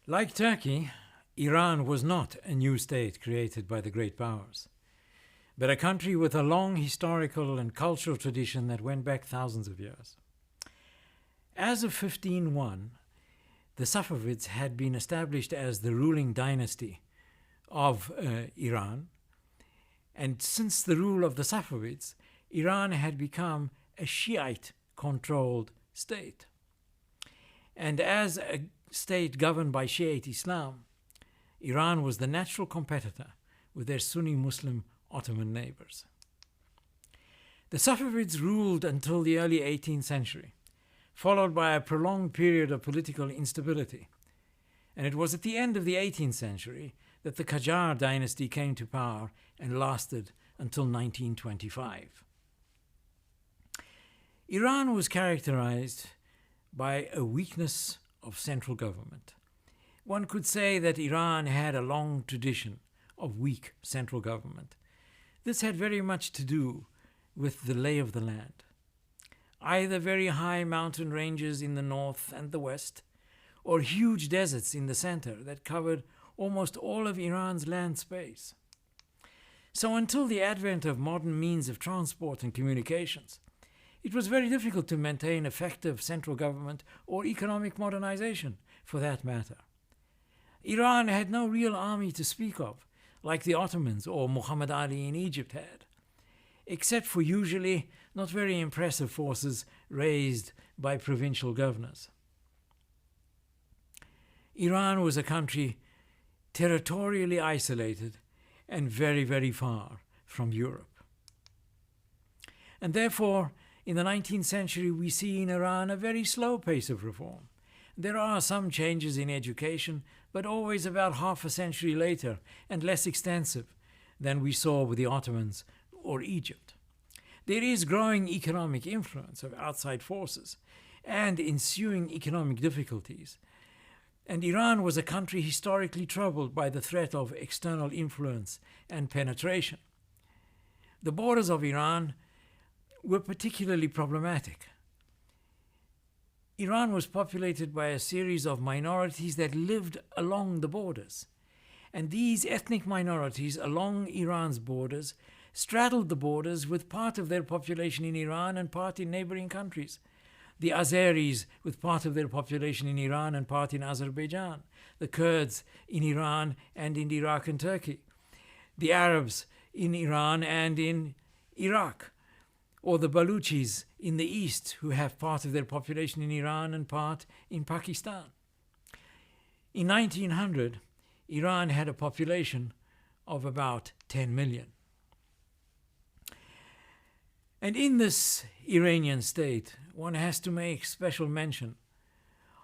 Like Turkey, Iran was not a new state created by the great powers, but a country with a long historical and cultural tradition that went back thousands of years. As of 1501, the Safavids had been established as the ruling dynasty of Iran, and since the rule of the Safavids, Iran had become a Shiite-controlled state. And as a state governed by Shiite Islam, Iran was the natural competitor with their Sunni Muslim Ottoman neighbors. The Safavids ruled until the early 18th century, followed by a prolonged period of political instability. And it was at the end of the 18th century that the Qajar dynasty came to power and lasted until 1925. Iran was characterized by a weakness of central government. One could say that Iran had a long tradition of weak central government. This had very much to do with the lay of the land. Either very high mountain ranges in the north and the west, or huge deserts in the center that covered almost all of Iran's land space. So until the advent of modern means of transport and communications, it was very difficult to maintain effective central government or economic modernization, for that matter. Iran had no real army to speak of, like the Ottomans or Muhammad Ali in Egypt had, except for usually not very impressive forces raised by provincial governors. Iran was a country territorially isolated and very, very far from Europe. And therefore, in the 19th century, we see in Iran a very slow pace of reform. There are some changes in education, but always about half a century later and less extensive than we saw with the Ottomans or Egypt. There is growing economic influence of outside forces and ensuing economic difficulties. And Iran was a country historically troubled by the threat of external influence and penetration. The borders of Iran were particularly problematic. Iran was populated by a series of minorities that lived along the borders. And these ethnic minorities along Iran's borders straddled the borders with part of their population in Iran and part in neighboring countries. The Azeris with part of their population in Iran and part in Azerbaijan, the Kurds in Iran and in Iraq and Turkey, the Arabs in Iran and in Iraq, or the Baluchis in the east who have part of their population in Iran and part in Pakistan. In 1900, Iran had a population of about 10 million. And in this Iranian state, one has to make special mention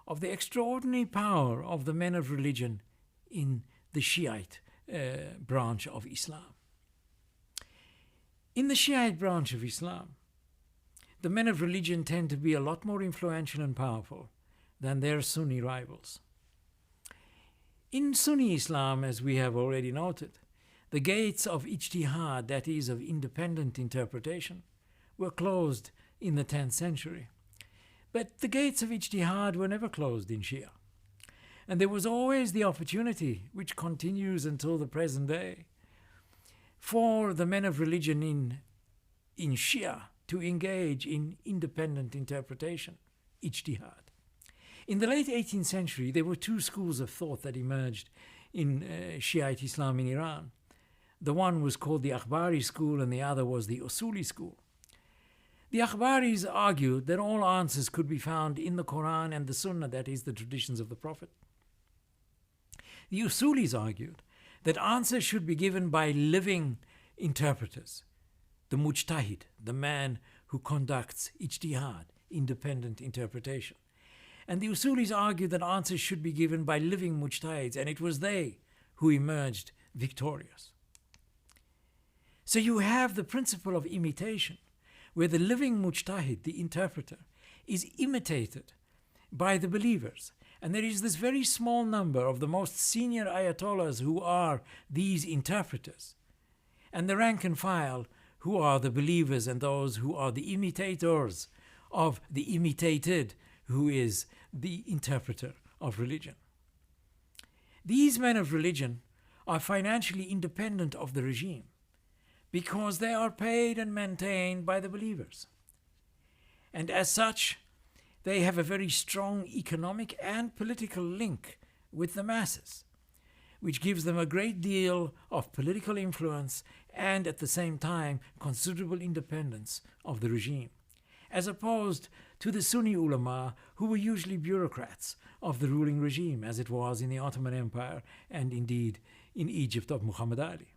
of the extraordinary power of the men of religion in the Shiite branch of Islam. In the Shiite branch of Islam, the men of religion tend to be a lot more influential and powerful than their Sunni rivals. In Sunni Islam, as we have already noted, the gates of ijtihad, that is, of independent interpretation, were closed in the 10th century. But the gates of ijtihad were never closed in Shia. And there was always the opportunity, which continues until the present day, for the men of religion in Shia to engage in independent interpretation, ijtihad. In the late 18th century, there were two schools of thought that emerged in Shiite Islam in Iran. The one was called the Akhbari school and the other was the Usuli school. The Akhbaris argued that all answers could be found in the Quran and the Sunnah, that is, the traditions of the Prophet. The Usulis argued that answers should be given by living interpreters, the mujtahid, the man who conducts ijtihad, independent interpretation. And the Usulis argued that answers should be given by living mujtahids, and it was they who emerged victorious. So you have the principle of imitation, where the living mujtahid, the interpreter, is imitated by the believers. And there is this very small number of the most senior ayatollahs who are these interpreters, and the rank and file who are the believers and those who are the imitators of the imitated, who is the interpreter of religion. These men of religion are financially independent of the regime because they are paid and maintained by the believers. And as such, they have a very strong economic and political link with the masses, which gives them a great deal of political influence and at the same time considerable independence of the regime, as opposed to the Sunni ulama, who were usually bureaucrats of the ruling regime, as it was in the Ottoman Empire and indeed in Egypt of Muhammad Ali.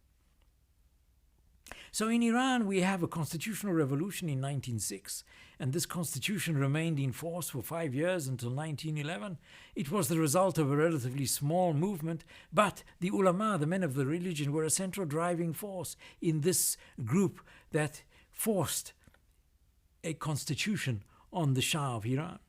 So in Iran we have a constitutional revolution in 1906, and this constitution remained in force for 5 years until 1911. It was the result of a relatively small movement, but the ulama, the men of the religion, were a central driving force in this group that forced a constitution on the Shah of Iran.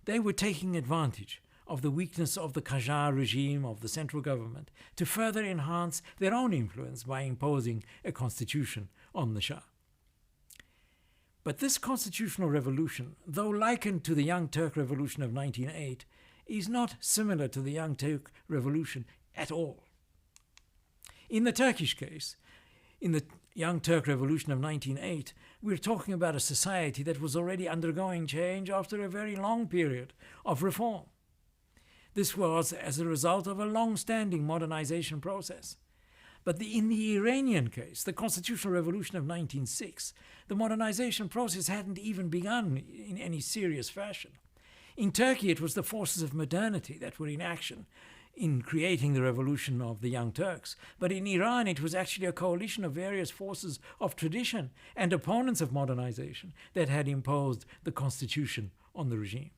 They were taking advantage of the weakness of the Qajar regime of the central government to further enhance their own influence by imposing a constitution on the Shah. But this constitutional revolution, though likened to the Young Turk Revolution of 1908, is not similar to the Young Turk Revolution at all. In the Turkish case, in the Young Turk Revolution of 1908, we're talking about a society that was already undergoing change after a very long period of reform. This was as a result of a long-standing modernization process. But in the Iranian case, the constitutional revolution of 1906, the modernization process hadn't even begun in any serious fashion. In Turkey, it was the forces of modernity that were in action in creating the revolution of the Young Turks. But in Iran, it was actually a coalition of various forces of tradition and opponents of modernization that had imposed the constitution on the regime.